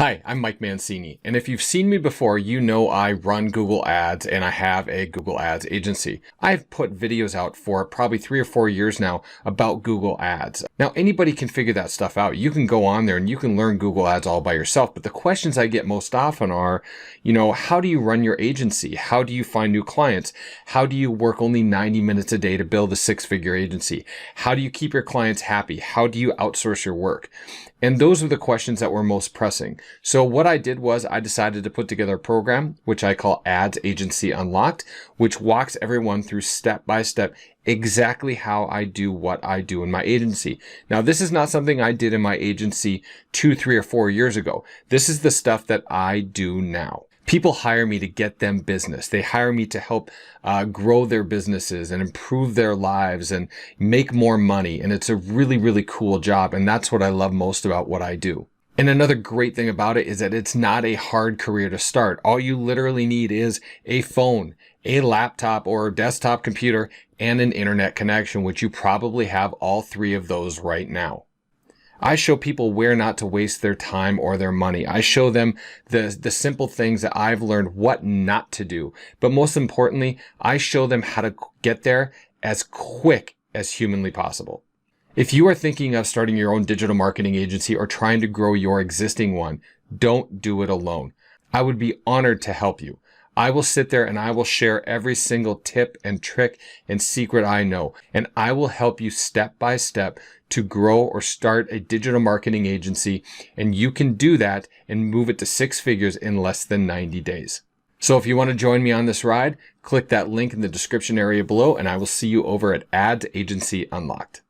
Hi, I'm Mike Mancini, and if you've seen me before, you know I run Google Ads and I have a Google Ads agency. I've put videos out for probably 3 or 4 years now about Google Ads. Now, anybody can figure that stuff out. You can go on there and you can learn Google Ads all by yourself, but the questions I get most often are, how do you run your agency? How do you find new clients? How do you work only 90 minutes a day to build a 6-figure agency? How do you keep your clients happy? How do you outsource your work? And those were the questions that were most pressing. So what I did was I decided to put together a program, which I call Ads Agency Unlocked, which walks everyone through step by step exactly how I do what I do in my agency. Now, this is not something I did in my agency 2, 3, or 4 years ago. This is the stuff that I do now. People hire me to get them business. They hire me to help grow their businesses and improve their lives and make more money. And it's a really, really cool job. And that's what I love most about what I do. And another great thing about it is that it's not a hard career to start. All you literally need is a phone, a laptop or a desktop computer, and an internet connection, which you probably have all 3 of those right now. I show people where not to waste their time or their money. I show them the simple things that I've learned what not to do. But most importantly, I show them how to get there as quick as humanly possible. If you are thinking of starting your own digital marketing agency or trying to grow your existing one, don't do it alone. I would be honored to help you. I will sit there and I will share every single tip and trick and secret I know. And I will help you step by step to grow or start a digital marketing agency. And you can do that and move it to 6 figures in less than 90 days. So if you want to join me on this ride, click that link in the description area below and I will see you over at Ads Agency Unlocked.